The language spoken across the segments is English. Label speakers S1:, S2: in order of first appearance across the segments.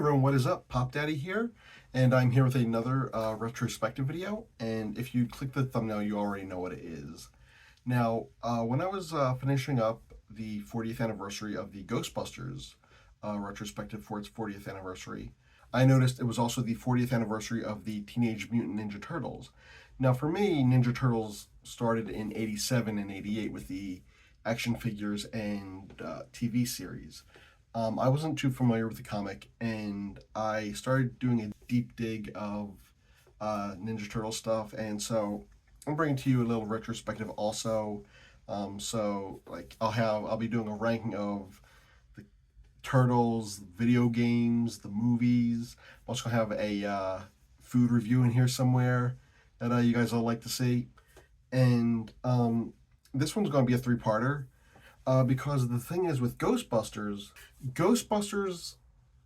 S1: everyone, what is up? Pop Daddy here, and I'm here with another retrospective video. And if you click the thumbnail, you already know what it is. Now, when I was finishing up the 40th anniversary of the Ghostbusters retrospective for its 40th anniversary, I noticed it was also the 40th anniversary of the Teenage Mutant Ninja Turtles. Now, for me, Ninja Turtles started in '87 and '88 with the action figures and TV series. I wasn't too familiar with the comic, and I started doing a deep dig of Ninja Turtle stuff, and so I'm bringing to you a little retrospective also. I'll be doing a ranking of the Turtles, video games, the movies. I'm also gonna have a food review in here somewhere that you guys all like to see, and this one's gonna be a three-parter. Because the thing is with Ghostbusters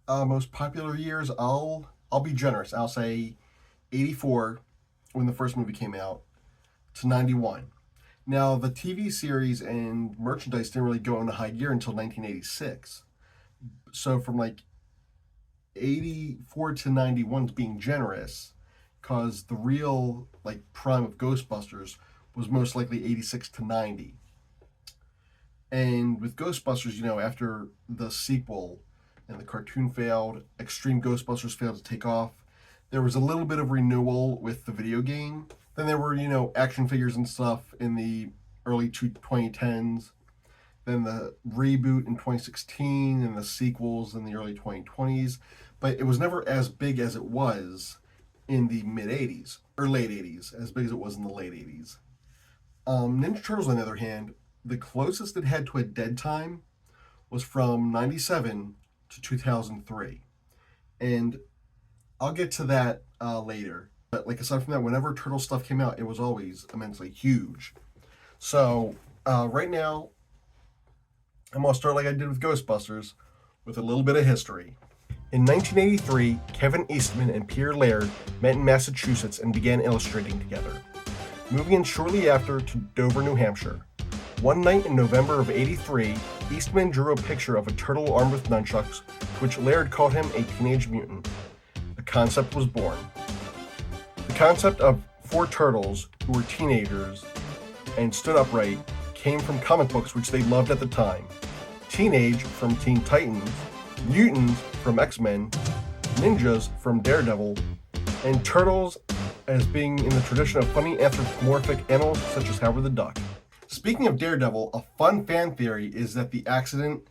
S1: most popular years, I'll be generous. I'll say 84 when the first movie came out to 91. Now the TV series and merchandise didn't really go into high gear until 1986. So from like 84 to 91 is being generous, because the real like prime of Ghostbusters was most likely 86 to 90. And with Ghostbusters, after the sequel and the cartoon failed, Extreme Ghostbusters failed to take off, there was a little bit of renewal with the video game. Then there were, action figures and stuff in the early 2010s. Then the reboot in 2016 and the sequels in the early 2020s. But it was never as big as it was in the mid-'80s, or late 80s, as big as it was in the late 80s. Ninja Turtles, on the other hand, the closest it had to a dead time was from 97 to 2003. And I'll get to that later. But aside from that, whenever Turtle stuff came out, it was always immensely huge. So right now, I'm going to start like I did with Ghostbusters, with a little bit of history. In 1983, Kevin Eastman and Peter Laird met in Massachusetts and began illustrating together, moving in shortly after to Dover, New Hampshire. One night in November of '83, Eastman drew a picture of a turtle armed with nunchucks, to which Laird called him a teenage mutant. A concept was born. The concept of four turtles who were teenagers and stood upright came from comic books which they loved at the time. Teenage from Teen Titans, mutants from X-Men, ninjas from Daredevil, and turtles as being in the tradition of funny anthropomorphic animals such as Howard the Duck. Speaking of Daredevil, a fun fan theory is that the accident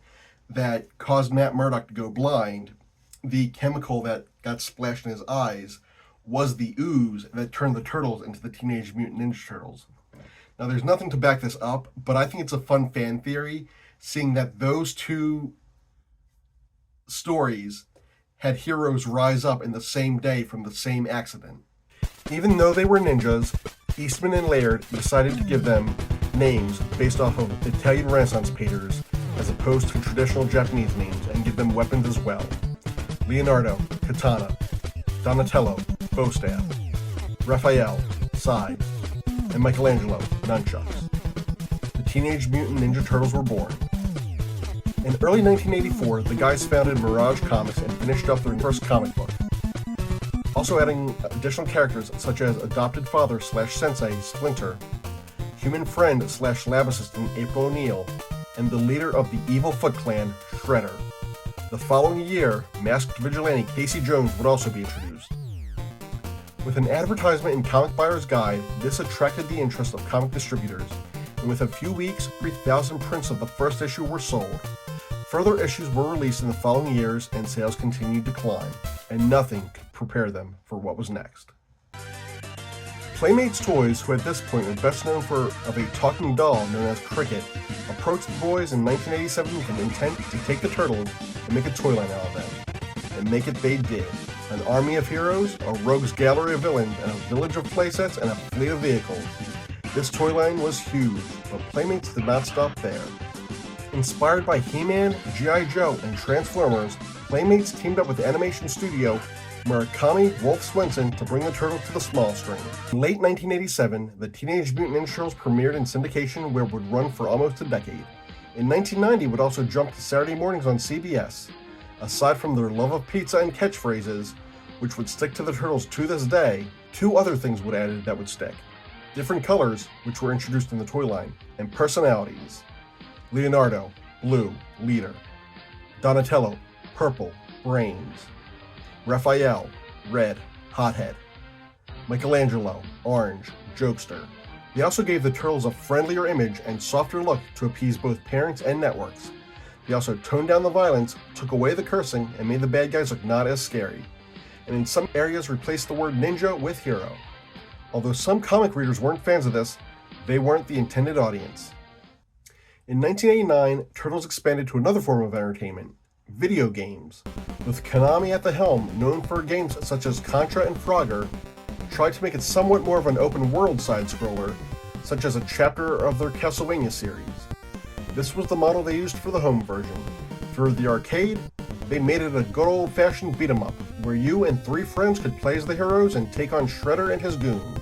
S1: that caused Matt Murdock to go blind, the chemical that got splashed in his eyes, was the ooze that turned the turtles into the Teenage Mutant Ninja Turtles. Now, there's nothing to back this up, but I think it's a fun fan theory, seeing that those two stories had heroes rise up in the same day from the same accident. Even though they were ninjas, Eastman and Laird decided to give them names based off of Italian Renaissance painters as opposed to traditional Japanese names, and give them weapons as well. Leonardo, katana; Donatello, bow staff; Raphael, scythe; and Michelangelo, nunchucks. The Teenage Mutant Ninja Turtles were born. In early 1984, the guys founded Mirage Comics and finished up their first comic book, also adding additional characters such as adopted father / sensei Splinter, human friend / lab assistant April O'Neil, and the leader of the Evil Foot Clan, Shredder. The following year, masked vigilante Casey Jones would also be introduced. With an advertisement in Comic Buyer's Guide, this attracted the interest of comic distributors, and with a few weeks, 3,000 prints of the first issue were sold. Further issues were released in the following years, and sales continued to climb, and nothing could prepare them for what was next. Playmates Toys, who at this point were best known for a talking doll known as Cricket, approached the boys in 1987 with an intent to take the Turtles and make a toy line out of them. And make it they did. An army of heroes, a rogues gallery of villains, and a village of playsets, and a fleet of vehicles. This toy line was huge, but Playmates did not stop there. Inspired by He-Man, G.I. Joe, and Transformers, Playmates teamed up with animation studio Murakami Wolf Swenson to bring the Turtles to the small screen. In late 1987, the Teenage Mutant Ninja Turtles premiered in syndication, where it would run for almost a decade. In 1990, it would also jump to Saturday mornings on CBS. Aside from their love of pizza and catchphrases, which would stick to the Turtles to this day, two other things would added that would stick. Different colors, which were introduced in the toy line, and personalities. Leonardo, blue, leader. Donatello, purple, brains. Raphael, red, hothead. Michelangelo, orange, jokester. They also gave the Turtles a friendlier image and softer look to appease both parents and networks. They also toned down the violence, took away the cursing, and made the bad guys look not as scary. And in some areas replaced the word ninja with hero. Although some comic readers weren't fans of this, they weren't the intended audience. In 1989, Turtles expanded to another form of entertainment, video games, with Konami at the helm, known for games such as Contra and Frogger, tried to make it somewhat more of an open-world side-scroller, such as a chapter of their Castlevania series. This was the model they used for the home version. For the arcade, they made it a good old-fashioned beat-em-up, where you and 3 friends could play as the heroes and take on Shredder and his goons.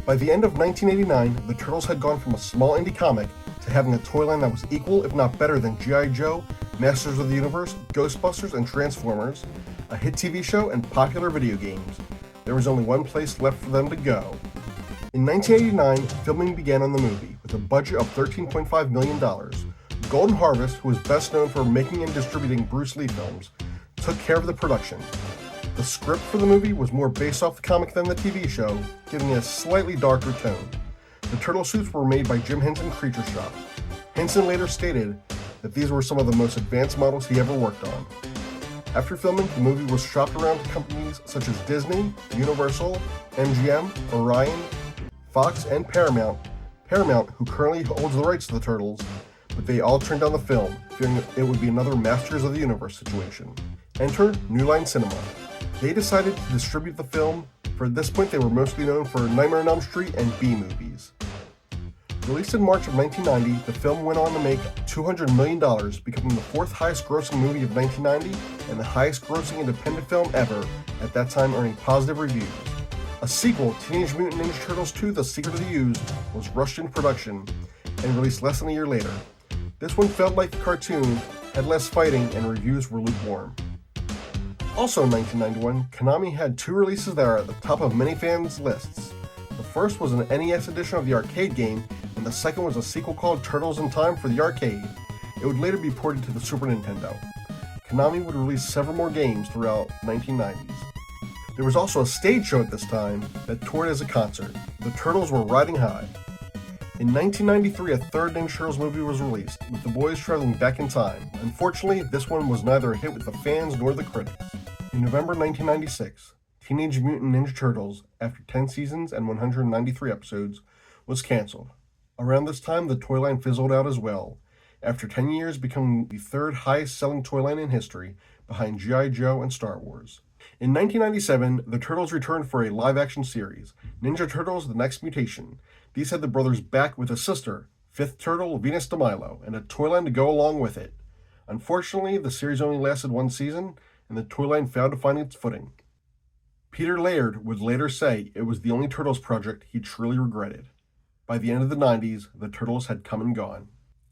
S1: By the end of 1989, the Turtles had gone from a small indie comic to having a toy line that was equal, if not better, than G.I. Joe, Masters of the Universe, Ghostbusters, and Transformers, a hit TV show, and popular video games. There was only one place left for them to go. In 1989, filming began on the movie, with a budget of $13.5 million. Golden Harvest, who was best known for making and distributing Bruce Lee films, took care of the production. The script for the movie was more based off the comic than the TV show, giving it a slightly darker tone. The turtle suits were made by Jim Henson Creature Shop. Henson later stated that these were some of the most advanced models he ever worked on. After filming, the movie was shopped around to companies such as Disney, Universal, MGM, Orion, Fox, and Paramount, who currently holds the rights to the Turtles, but they all turned down the film, fearing it would be another Masters of the Universe situation. Enter New Line Cinema. They decided to distribute the film. For at this point, they were mostly known for Nightmare on Elm Street and B-movies. Released in March of 1990, the film went on to make $200 million, becoming the 4th highest grossing movie of 1990 and the highest grossing independent film ever, at that time earning positive reviews. A sequel, Teenage Mutant Ninja Turtles 2: The Secret of the Ooze, was rushed into production and released less than a year later. This one felt like the cartoon, had less fighting, and reviews were lukewarm. Also in 1991, Konami had 2 releases that are at the top of many fans' lists. The first was an NES edition of the arcade game, and the second was a sequel called Turtles in Time for the arcade. It would later be ported to the Super Nintendo. Konami would release several more games throughout the 1990s. There was also a stage show at this time that toured as a concert. The Turtles were riding high. In 1993, a third Ninja Turtles movie was released, with the boys traveling back in time. Unfortunately, this one was neither a hit with the fans nor the critics. In November 1996, Teenage Mutant Ninja Turtles, after 10 seasons and 193 episodes, was canceled. Around this time, the toy line fizzled out as well, after 10 years becoming the 3rd highest selling toy line in history, behind G.I. Joe and Star Wars. In 1997, the Turtles returned for a live-action series, Ninja Turtles: The Next Mutation. These had the brothers back with a sister, 5th Turtle Venus de Milo, and a toy line to go along with it. Unfortunately, the series only lasted 1 season, and the toy line failed to find its footing. Peter Laird would later say it was the only Turtles project he truly regretted. By the end of the 90s, the Turtles had come and gone.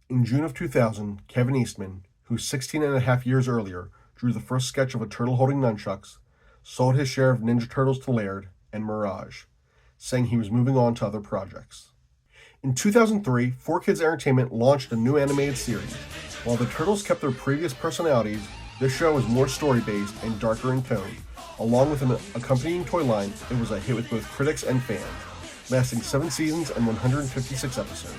S1: In June of 2000, Kevin Eastman, who 16 and a half years earlier drew the first sketch of a turtle holding nunchucks, sold his share of Ninja Turtles to Laird and Mirage, saying he was moving on to other projects. In 2003, 4Kids Entertainment launched a new animated series. While the Turtles kept their previous personalities, this show was more story-based and darker in tone. Along with an accompanying toy line, it was a hit with both critics and fans, lasting 7 seasons and 156 episodes.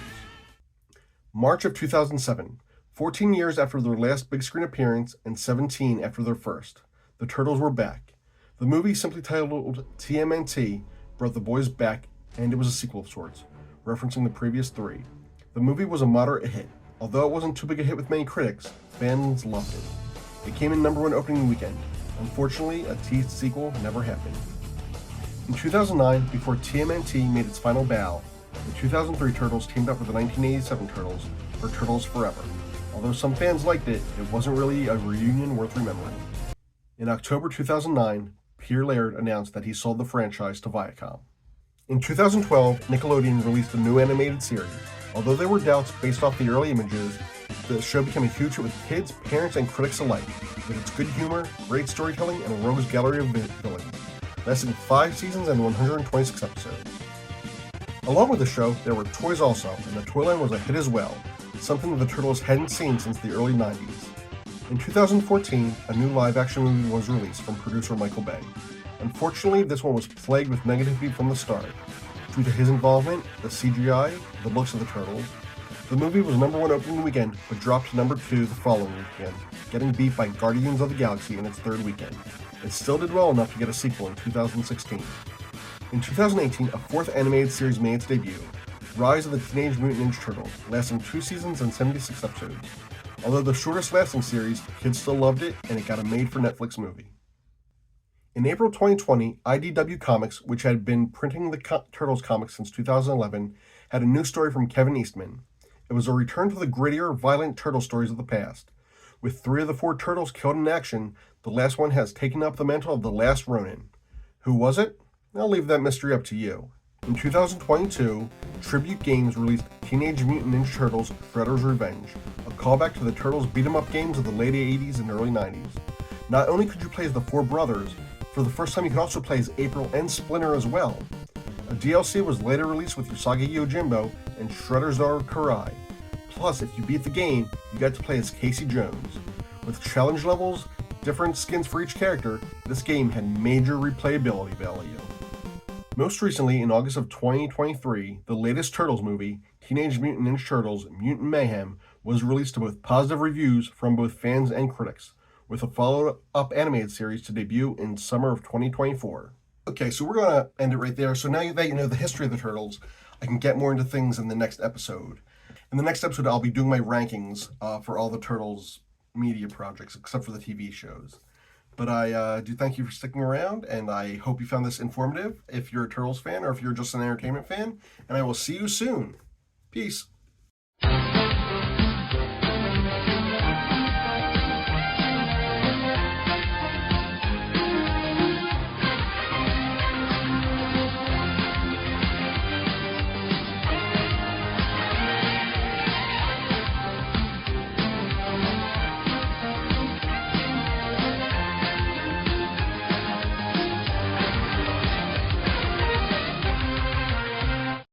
S1: March of 2007, 14 years after their last big screen appearance and 17 after their first, the Turtles were back. The movie, simply titled TMNT, brought the boys back, and it was a sequel of sorts, referencing the previous 3. The movie was a moderate hit. Although it wasn't too big a hit with many critics, fans loved it. It came in #1 opening weekend. Unfortunately, a teased sequel never happened. In 2009, before TMNT made its final bow, the 2003 Turtles teamed up with the 1987 Turtles for Turtles Forever. Although some fans liked it, it wasn't really a reunion worth remembering. In October 2009, Peter Laird announced that he sold the franchise to Viacom. In 2012, Nickelodeon released a new animated series. Although there were doubts based off the early images, The show became a huge hit with kids, parents, and critics alike, with its good humor, great storytelling, and a rogues gallery of villains, lasting 5 seasons and 126 episodes. Along with the show, there were toys also, and the toy line was a hit as well, something the Turtles hadn't seen since the early 90s. In 2014, a new live-action movie was released from producer Michael Bay. Unfortunately, this one was plagued with negativity from the start. Due to his involvement, the CGI, the looks of the Turtles, the movie was #1 opening weekend, but dropped to #2 the following weekend, getting beat by Guardians of the Galaxy in its third weekend. It still did well enough to get a sequel in 2016. In 2018, a 4th animated series made its debut, Rise of the Teenage Mutant Ninja Turtles, lasting 2 seasons and 76 episodes. Although the shortest lasting series, kids still loved it, and it got a made-for-Netflix movie. In April 2020, IDW Comics, which had been printing the Turtles comics since 2011, had a new story from Kevin Eastman. It was a return to the grittier, violent Turtle stories of the past. With 3 of the 4 Turtles killed in action, the last one has taken up the mantle of the last Ronin. Who was it? I'll leave that mystery up to you. In 2022, Tribute Games released Teenage Mutant Ninja Turtles Shredder's Revenge, a callback to the Turtles beat-em-up games of the late 80s and early 90s. Not only could you play as the 4 brothers, for the first time you could also play as April and Splinter as well. A DLC was later released with Usagi Yojimbo and Shredder's daughter Karai. Plus, if you beat the game, you got to play as Casey Jones. With challenge levels, different skins for each character, this game had major replayability value. Most recently, in August of 2023, the latest Turtles movie, Teenage Mutant Ninja Turtles Mutant Mayhem, was released to both positive reviews from both fans and critics, with a follow-up animated series to debut in summer of 2024. Okay, so we're going to end it right there. So now that you know the history of the Turtles, I can get more into things in the next episode. In the next episode, I'll be doing my rankings for all the Turtles media projects, except for the TV shows. But I do thank you for sticking around, and I hope you found this informative if you're a Turtles fan or if you're just an entertainment fan. And I will see you soon. Peace.